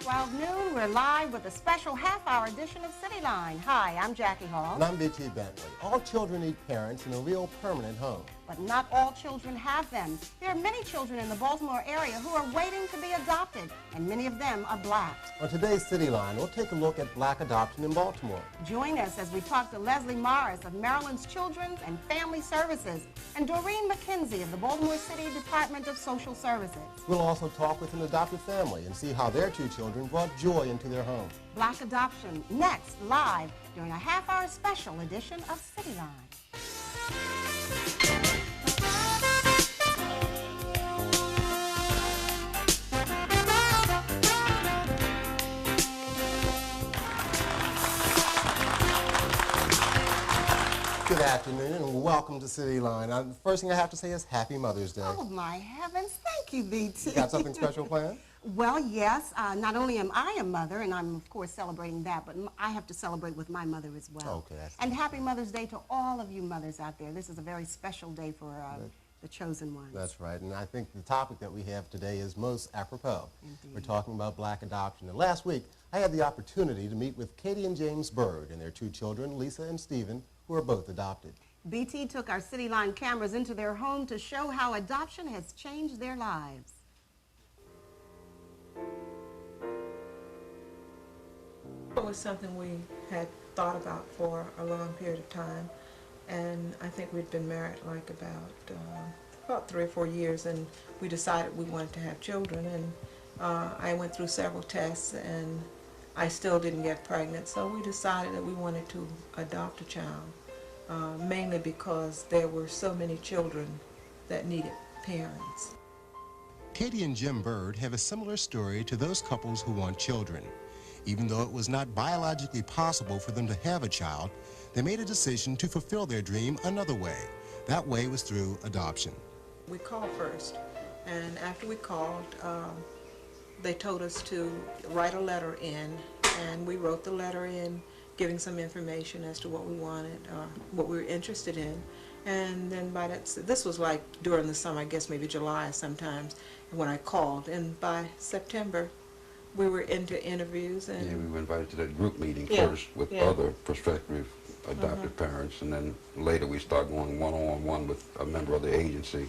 12 noon, we're live with a special half-hour edition of City Line. Hi, I'm Jackie Hall. And I'm B.T. Bentley. All children need parents in a real permanent home. But not all children have them. There are many children in the Baltimore area who are waiting to be adopted, and many of them are black. On today's City Line, we'll take a look at black adoption in Baltimore. Join us as we talk to Leslie Morris of Maryland's Children's and Family Services and Doreen McKenzie of the Baltimore City Department of Social Services. We'll also talk with an adopted family and see how their two children brought joy into their home. Black adoption, next, live, during a half-hour special edition of City Line. Good afternoon and welcome to City Line. The first thing I have to say is Happy Mother's Day. Oh, my heavens. Thank you, B.T. Got something special planned? Well, yes. Not only am I a mother, and I'm, of course, celebrating that, but I have to celebrate with my mother as well. Okay. And Happy Mother's Day to all of you mothers out there. This is a very special day for the chosen ones. That's right. And I think the topic that we have today is most apropos. Indeed. We're talking about black adoption. And last week, I had the opportunity to meet with Katie and James Bird and their two children, Lisa and Stephen, who are both adopted. BT took our City Line cameras into their home to show how adoption has changed their lives. It was something we had thought about for a long period of time, and I think we'd been married like about 3 or 4 years, and we decided we wanted to have children, and I went through several tests and I still didn't get pregnant, so we decided that we wanted to adopt a child, mainly because there were so many children that needed parents. Katie and Jim Bird have a similar story to those couples who want children. Even though it was not biologically possible for them to have a child, they made a decision to fulfill their dream another way. That way was through adoption. We called first, and after we called, they told us to write a letter in, and we wrote the letter in, giving some information as to what we wanted, what we were interested in. And then by that, this was like during the summer, I guess maybe July sometimes, when I called. And by September, we were into interviews. And yeah, we were invited to that group meeting Yeah, first with yeah. other prospective adopted parents, and then later we started going one-on-one with a member of the agency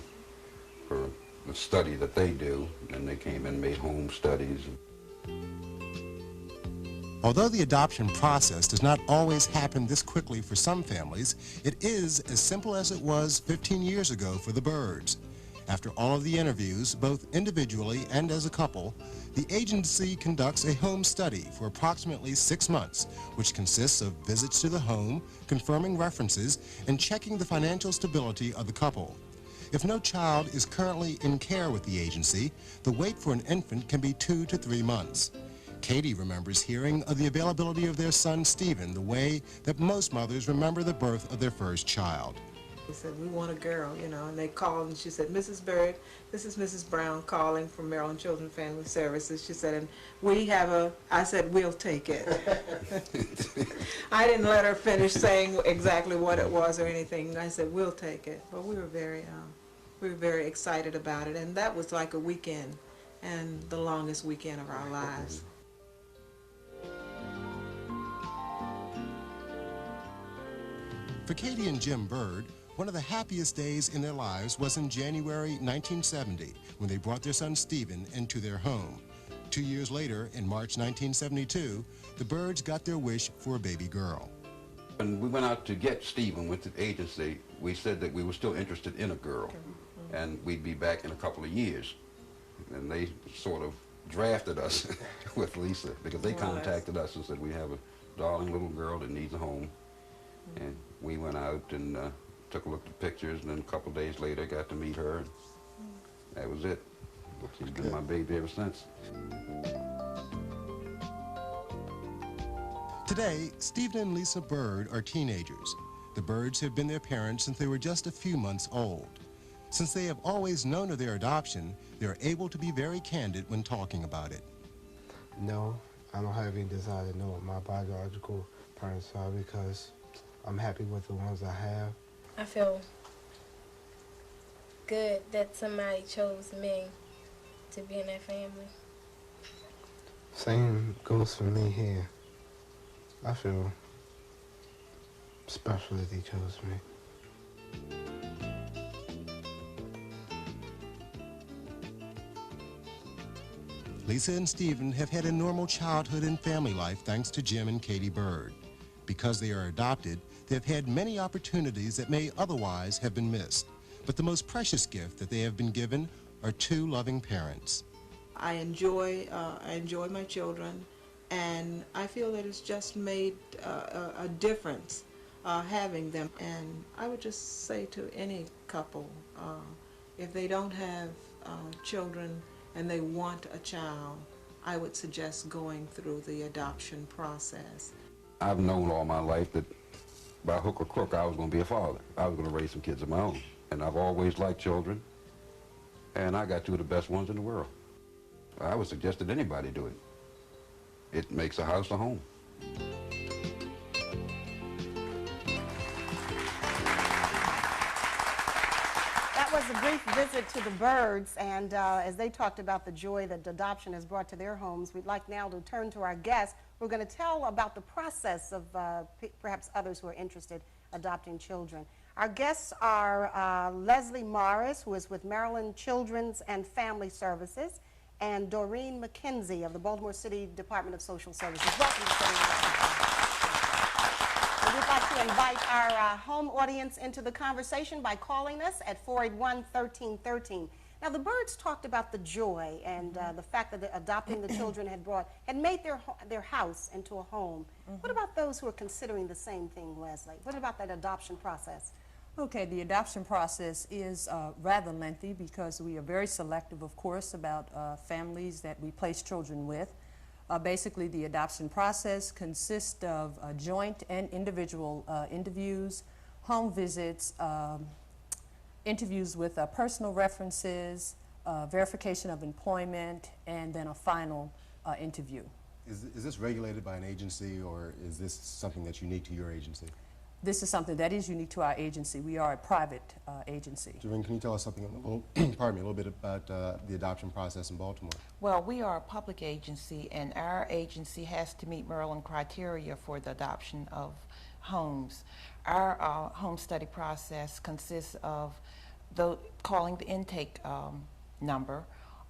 for the study that they do, and they came and made home studies. Although the adoption process does not always happen this quickly for some families, it is as simple as it was 15 years ago for the Birds. After all of the interviews, both individually and as a couple, the agency conducts a home study for approximately 6 months, which consists of visits to the home, confirming references, and checking the financial stability of the couple. If no child is currently in care with the agency, the wait for an infant can be 2 to 3 months. Katie remembers hearing of the availability of their son Stephen the way that most mothers remember the birth of their first child. they said, we want a girl, you know, and they called and she said, Mrs. Bird, this is Mrs. Brown calling from Maryland Children and Family Services. She said, and we have a, I said, we'll take it. I didn't let her finish saying exactly what it was or anything. I said, we'll take it. But we were very excited about it, and that was like a weekend, and the longest weekend of our lives. For Katie and Jim Bird, one of the happiest days in their lives was in January 1970, when they brought their son Stephen into their home. 2 years later, in March 1972, the Birds got their wish for a baby girl. When we went out to get Stephen with the agency, we said that we were still interested in a girl, and we'd be back in a couple of years. And they sort of drafted us with Lisa, because they contacted us and said, we have a darling little girl that needs a home. And we went out and took a look at the pictures, and then a couple of days later got to meet her. And that was it. She's been my baby ever since. Today, Stephen and Lisa Bird are teenagers. The Birds have been their parents since they were just a few months old. Since they have always known of their adoption, they are able to be very candid when talking about it. No, I don't have any desire to know what my biological parents are because I'm happy with the ones I have. I feel good that somebody chose me to be in that family. Same goes for me here. I feel special that he chose me. Lisa and Stephen have had a normal childhood and family life thanks to Jim and Katie Bird. Because they are adopted, they've had many opportunities that may otherwise have been missed. But the most precious gift that they have been given are two loving parents. I enjoy my children, and I feel that it's just made a difference having them. And I would just say to any couple, if they don't have children and they want a child, I would suggest going through the adoption process. I've known all my life that by hook or crook I was going to be a father. I was going to raise some kids of my own. And I've always liked children, and I got two of the best ones in the world. I would suggest that anybody do it. It makes a house a home. That was a brief visit to the Birds, and as they talked about the joy that adoption has brought to their homes, we'd like now to turn to our guests. We're going to tell about the process of perhaps others who are interested in adopting children. Our guests are Leslie Morris, who is with Maryland Children's and Family Services, and Doreen McKenzie of the Baltimore City Department of Social Services. Welcome to City And we'd like to invite our home audience into the conversation by calling us at 481-1313. Now, the Birds talked about the joy and the fact that adopting the children had made their house into a home. What about those who are considering the same thing, Leslie? What about that adoption process? Okay, the adoption process is rather lengthy because we are very selective, of course, about families that we place children with. Basically, the adoption process consists of joint and individual interviews, home visits, interviews with personal references, verification of employment, and then a final interview. Is this regulated by an agency, or is this something that's unique to your agency? This is something that is unique to our agency. We are a private agency. Doreen, can you tell us something, pardon me, a little bit about the adoption process in Baltimore? Well, we are a public agency, and our agency has to meet Maryland criteria for the adoption of homes. Our home study process consists of calling the intake number,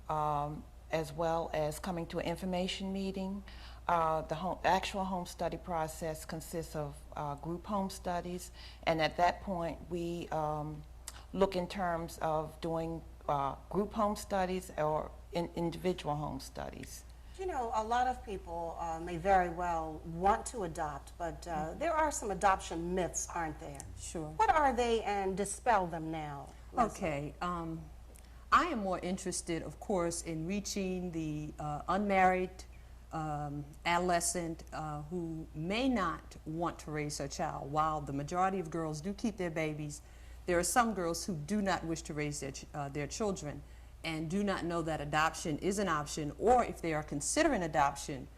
as well as coming to an information meeting. The actual home study process consists of group home studies, and at that point we look in terms of doing group home studies or individual home studies. You know, a lot of people may very well want to adopt, but there are some adoption myths, aren't there? Sure. What are they, and dispel them now, Leslie? Okay. I am more interested, of course, in reaching the unmarried adolescent who may not want to raise a child. While the majority of girls do keep their babies, there are some girls who do not wish to raise their children and do not know that adoption is an option, or if they are considering adoption,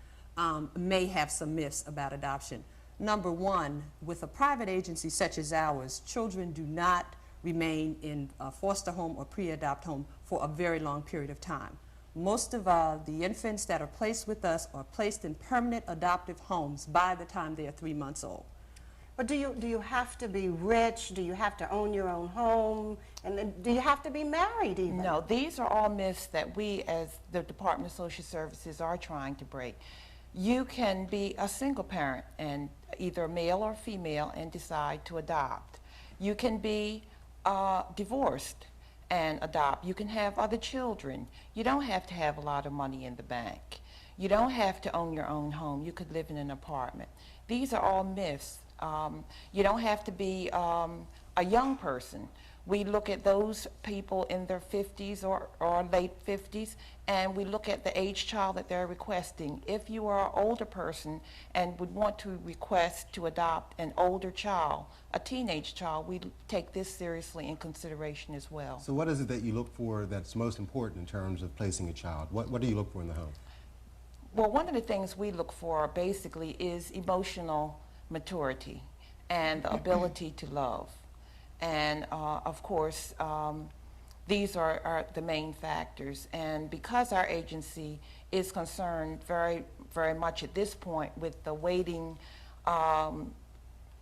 may have some myths about adoption. Number one, with a private agency such as ours, children do not remain in a foster home or pre-adopt home for a very long period of time. Most of the infants that are placed with us are placed in permanent adoptive homes by the time they are 3 months old. But do you have to be rich? Do you have to own your own home? And then do you have to be married even? No, these are all myths that we as the Department of Social Services are trying to break. You can be a single parent, and either male or female, and decide to adopt. You can be divorced and adopt. You can have other children. You don't have to have a lot of money in the bank. You don't have to own your own home. You could live in an apartment. These are all myths. You don't have to be a young person. We look at those people in their 50s or late 50s, and we look at the age child that they're requesting. If you are an older person and would want to request to adopt an older child, a teenage child, we take this seriously in consideration as well. So what is it that you look for that's most important in terms of placing a child? What do you look for in the home? Well, one of the things we look for basically is emotional maturity and the ability to love. And of course, these are the main factors. And because our agency is concerned very very much at this point with the waiting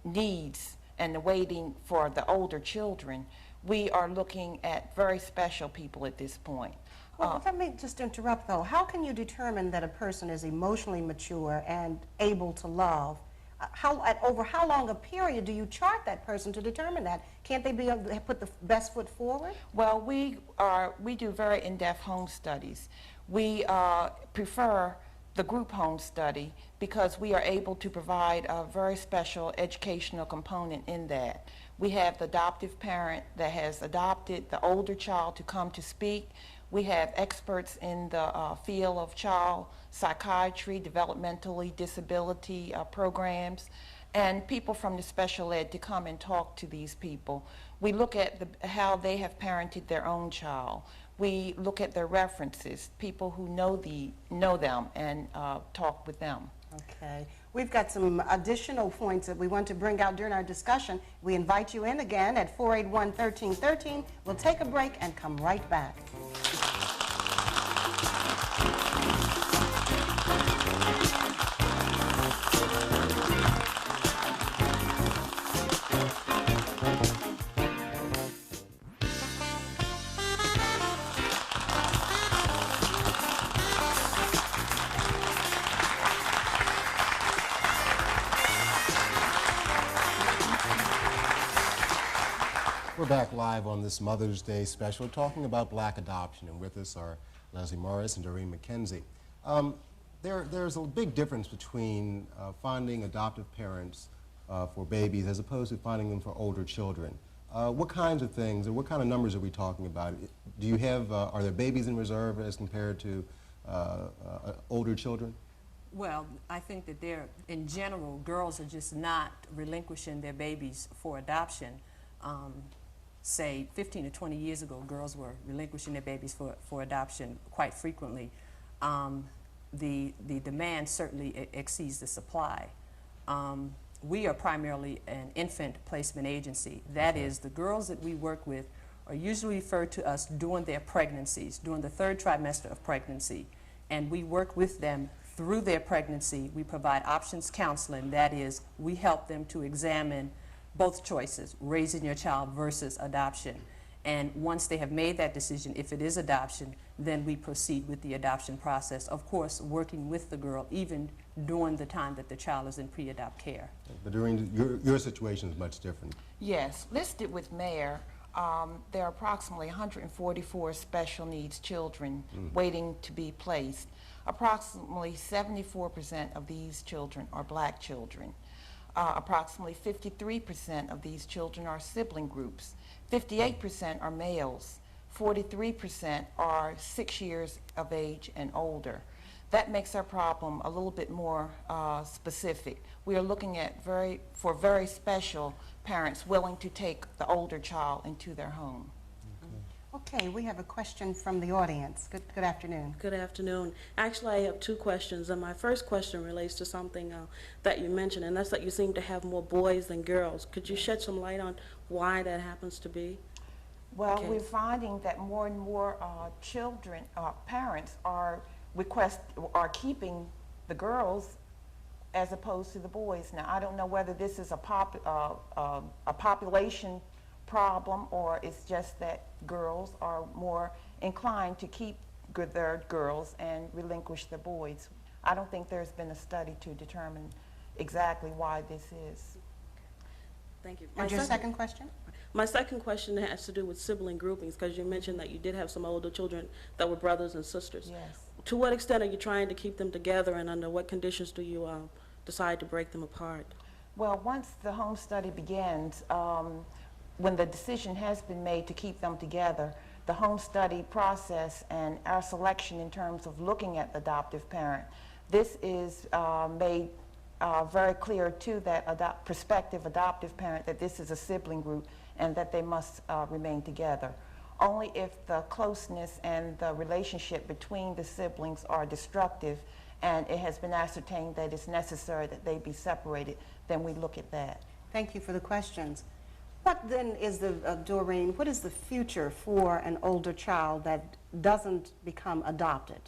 needs and the waiting for the older children. We are looking at very special people at this point. Well, let me just interrupt, though. How can you determine that a person is emotionally mature and able to love? Over how long a period do you chart that person to determine that? Can't they be able to put the best foot forward? Well, we do very in-depth home studies. We prefer the group home study because we are able to provide a very special educational component in that. We have the adoptive parent that has adopted the older child to come to speak. We have experts in the field of child psychiatry, developmentally disability programs, and people from the special ed to come and talk to these people. We look at how they have parented their own child. We look at their references, people who know them, and talk with them. Okay. We've got some additional points that we want to bring out during our discussion. We invite you in again at 481-1313. We'll take a break and come right back. We're back live on this Mother's Day special talking about black adoption, and with us are Leslie Morris and Doreen McKenzie. There's a big difference between finding adoptive parents for babies as opposed to finding them for older children. What kinds of things, or what kind of numbers are we talking about? Do you have, are there babies in reserve as compared to older children? Well, I think that in general, girls are just not relinquishing their babies for adoption. Say 15 to 20 years ago, girls were relinquishing their babies for adoption quite frequently. The demand certainly exceeds the supply. We are primarily an infant placement agency. That is, the girls that we work with are usually referred to us during their pregnancies, during the 3rd trimester of pregnancy. And we work with them through their pregnancy. We provide options counseling. That is, we help them to examine both choices, raising your child versus adoption. And once they have made that decision, if it is adoption, then we proceed with the adoption process. Of course, working with the girl even during the time that the child is in pre-adopt care. But during your situation is much different. Yes, listed with Mayor, there are approximately 144 special needs children waiting to be placed. Approximately 74% of these children are black children. Approximately 53% of these children are sibling groups. 58% are males. 43% are 6 years of age and older. That makes our problem a little bit more specific. We are looking at for very special parents willing to take the older child into their home. Okay, we have a question from the audience. Good afternoon. Good afternoon. Actually, I have 2 questions, and my first question relates to something that you mentioned, and that's that you seem to have more boys than girls. Could you shed some light on why that happens to be? Well, we're finding that more and more parents are keeping the girls as opposed to the boys. Now, I don't know whether this is a population problem or it's just that girls are more inclined to keep their girls and relinquish the boys. I don't think there's been a study to determine exactly why this is. Thank you. And your second question? My second question has to do with sibling groupings, because you mentioned that you did have some older children that were brothers and sisters. Yes. To what extent are you trying to keep them together, and under what conditions do you decide to break them apart? Well, once the home study begins, when the decision has been made to keep them together, the home study process and our selection in terms of looking at the adoptive parent, this is made very clear to that prospective adoptive parent that this is a sibling group and that they must remain together. Only if the closeness and the relationship between the siblings are destructive and it has been ascertained that it's necessary that they be separated, then we look at that. Thank you for the questions. What then is Doreen, what is the future for an older child that doesn't become adopted?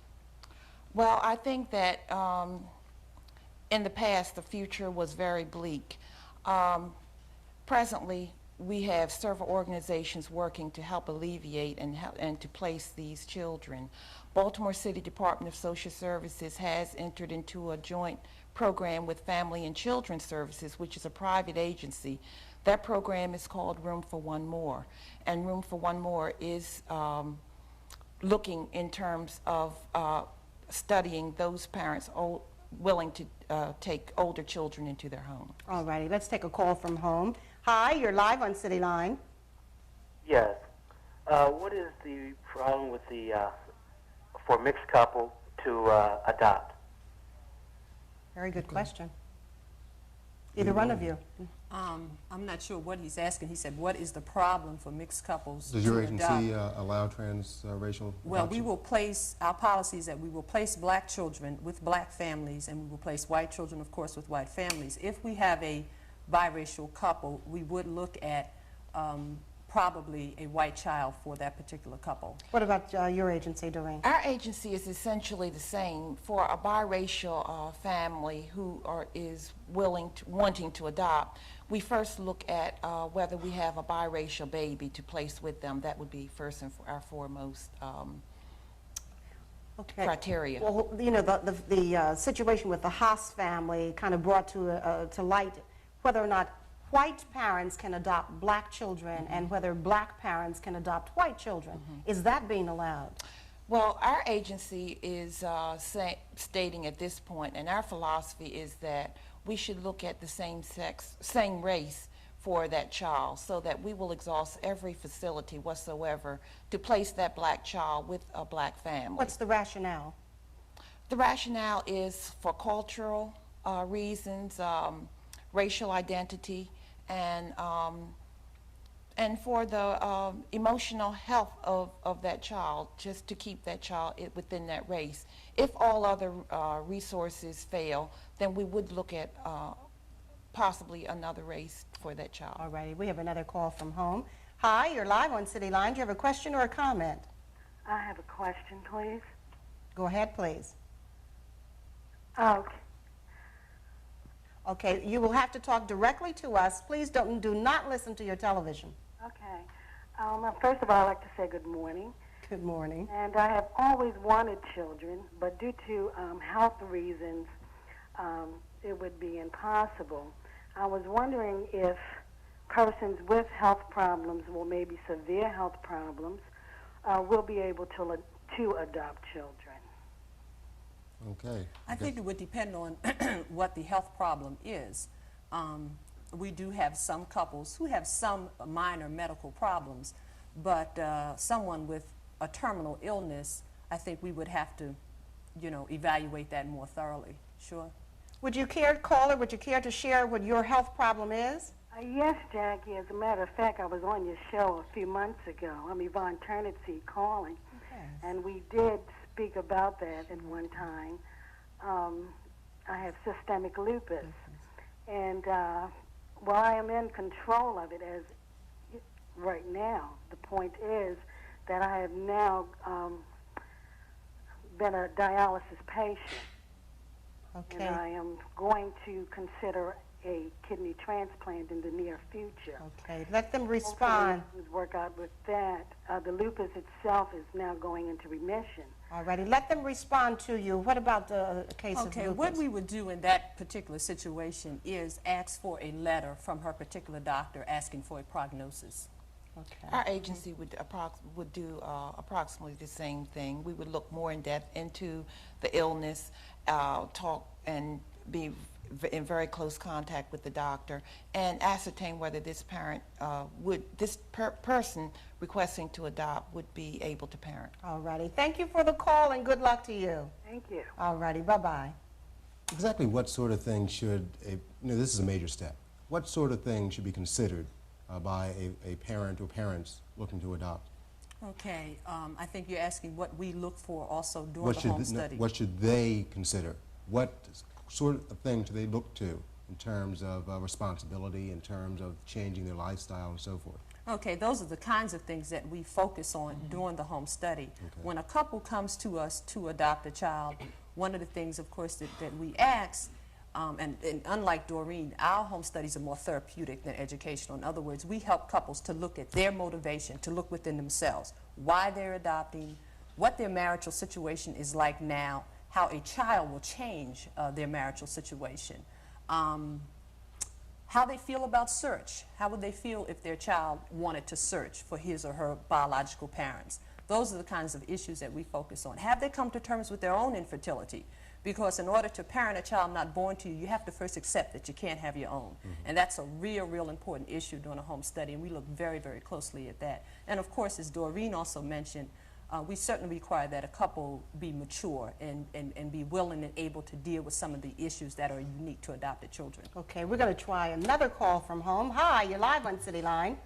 Well, I think that in the past, the future was very bleak. Presently, we have several organizations working to help alleviate and to place these children. Baltimore City Department of Social Services has entered into a joint program with Family and Children Services, which is a private agency. That program is called Room for One More, and Room for One More is looking in terms of studying those parents willing to take older children into their home. All righty, let's take a call from home. Hi, you're live on City Line. Yes. What is the problem with the for mixed couple to adopt? Very good question. Either one of you. I'm not sure what he's asking. He said, what is the problem for mixed couples Does to your adopt? agency allow transracial Well, adoption? we will place, our policy is that we will place black children with black families, and we will place white children, of course, with white families. If we have a biracial couple, we would look at probably a white child for that particular couple. What about your agency doing? Our agency is essentially the same. For a biracial family who is wanting to adopt, we first look at whether we have a biracial baby to place with them. That would be first and our foremost criteria. Well, you know, the situation with the Haas family kind of brought to light whether or not white parents can adopt black children and whether black parents can adopt white children. Is that being allowed? Well, our agency is stating at this point, and our philosophy is that we should look at the same race for that child, so that we will exhaust every facility whatsoever to place that black child with a black family. What's the rationale? The rationale is for cultural reasons, racial identity, and for the emotional health of that child, just to keep that child within that race. If all other resources fail, then we would look at possibly another race for that child. All righty, we have another call from home. Hi, you're live on City Line. Do you have a question or a comment? I have a question, please. Go ahead, please. Okay. Okay, you will have to talk directly to us. Please do not listen to your television. Okay. First of all, I'd like to say good morning. Good morning. And I have always wanted children, but due to health reasons, it would be impossible. I was wondering if persons with health problems, or maybe severe health problems, will be able to adopt children. Okay. I think it would depend on what the health problem is. We do have some couples who have some minor medical problems, but someone with a terminal illness, I think we would have to, you know, evaluate that more thoroughly. Sure. Would you care, caller, would you care to share what your health problem is? Yes, Jackie. As a matter of fact, I was on your show a few months ago. I'm Yvonne Turnitsy calling, and we did speak about that at one time. I have systemic lupus, and while I am in control of it as right now, the point is that I have now been a dialysis patient, and I am going to consider a kidney transplant in the near future. Okay, let them respond. Hopefully things work out with that. The lupus itself is now going into remission. All righty, let them respond to you. What about the case of lupus? Okay, what we would do in that particular situation is ask for a letter from her particular doctor asking for a prognosis. Okay. Our agency would do approximately the same thing. We would look more in depth into the illness, talk and be in very close contact with the doctor, and ascertain whether this parent person requesting to adopt would be able to parent. All righty. Thank you for the call and good luck to you. Thank you. All righty. Bye-bye. Exactly what sort of thing should, this is a major step, what sort of thing should be considered by a parent or parents looking to adopt? Okay, I think you're asking what we look for also during the home study. What should they consider? What sort of thing do they look to in terms of responsibility, in terms of changing their lifestyle and so forth? Okay, those are the kinds of things that we focus on during the home study. Okay. When a couple comes to us to adopt a child, one of the things, of course, that we ask And unlike Doreen, our home studies are more therapeutic than educational. In other words, we help couples to look at their motivation, to look within themselves, why they're adopting, what their marital situation is like now, how a child will change their marital situation, how they feel about search. How would they feel if their child wanted to search for his or her biological parents? Those are the kinds of issues that we focus on. Have they come to terms with their own infertility? Because in order to parent a child not born to you, you have to first accept that you can't have your own. And that's a real important issue during a home study, and we look very closely at that. And of course, as Doreen also mentioned, we certainly require that a couple be mature and be willing and able to deal with some of the issues that are unique to adopted children. Okay, we're going to try another call from home. Hi, you're live on City Line.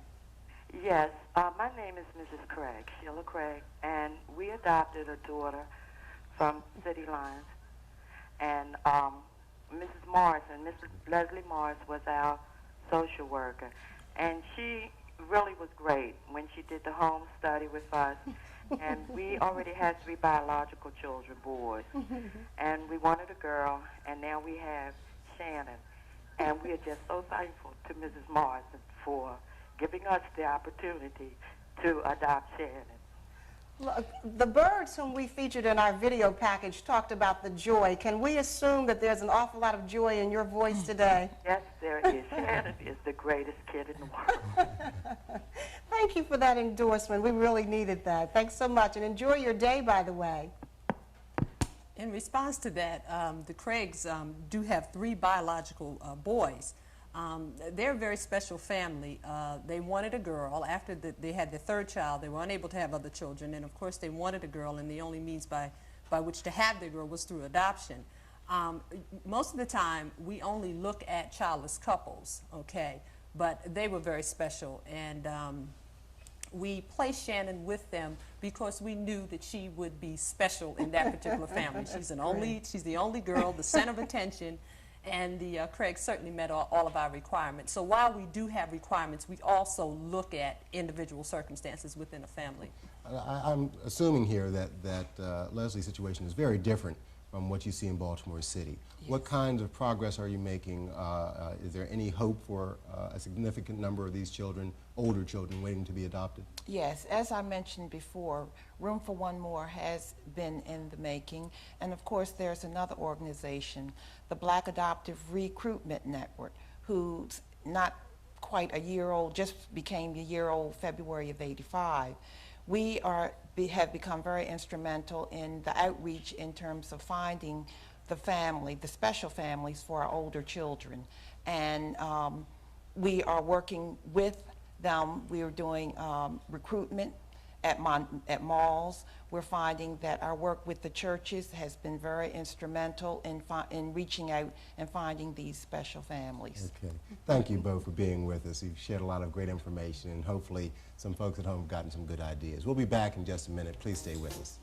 Yes, my name is Mrs. Craig, Sheila Craig, and we adopted a daughter from City Lines. And Mrs. Morrison, Mrs. Leslie Morris was our social worker. And she really was great when she did the home study with us. And we already had 3 biological children, boys. And we wanted a girl, and now we have Shannon. And we are just so thankful to Mrs. Morrison for giving us the opportunity to adopt Shannon. Look, the Birds whom we featured in our video package talked about the joy. Can we assume that there's an awful lot of joy in your voice today? Yes, there is. Shannon is the greatest kid in the world. Thank you for that endorsement. We really needed that. Thanks so much, and enjoy your day, by the way. In response to that, the Craigs do have 3 biological boys. They're a very special family. They wanted a girl. After they had their 3rd child, they were unable to have other children, and of course they wanted a girl, and the only means by which to have their girl was through adoption. Most of the time, we only look at childless couples, okay? But they were very special, and we placed Shannon with them because we knew that she would be special in that particular family. She's the only girl, the center of attention, and the Craigs certainly met all of our requirements. So while we do have requirements, we also look at individual circumstances within a family. I'm assuming here that Leslie's situation is very different from what you see in Baltimore City. Yes. What kinds of progress are you making? Is there any hope for a significant number of these children, older children, waiting to be adopted? Yes, as I mentioned before, Room for One More has been in the making, and of course there's another organization, the Black Adoptive Recruitment Network, who's not quite a year old, just became a year old February of '85. We have become very instrumental in the outreach in terms of finding the family, the special families for our older children. And we are working with them. We are doing recruitment at malls. We're finding that our work with the churches has been very instrumental in reaching out and finding these special families. Okay. Thank you both for being with us. You've shared a lot of great information, and hopefully some folks at home have gotten some good ideas. We'll be back in just a minute. Please stay with us.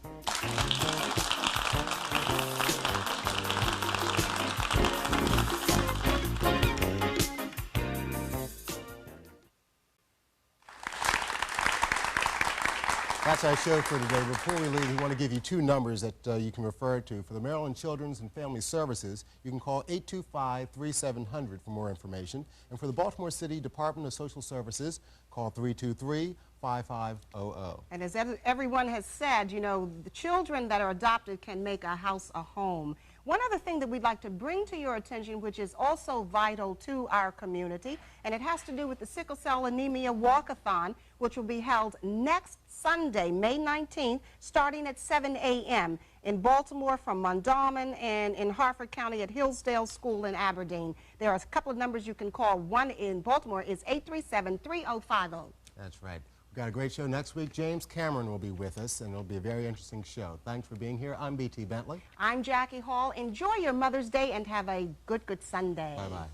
That's our show for today. Before we leave, we want to give you 2 numbers that you can refer to. For the Maryland Children's and Family Services, you can call 825-3700 for more information. And for the Baltimore City Department of Social Services, call 323-5500. And as everyone has said, you know, the children that are adopted can make a house a home. One other thing that we'd like to bring to your attention, which is also vital to our community, and it has to do with the Sickle Cell Anemia Walkathon, which will be held next Sunday, May 19th, starting at 7 a.m. in Baltimore from Mondawmin and in Harford County at Hillsdale School in Aberdeen. There are a couple of numbers you can call. One in Baltimore is 837-3050. That's right. We've got a great show next week. James Cameron will be with us, and it'll be a very interesting show. Thanks for being here. I'm B.T. Bentley. I'm Jackie Hall. Enjoy your Mother's Day and have a good Sunday. Bye-bye.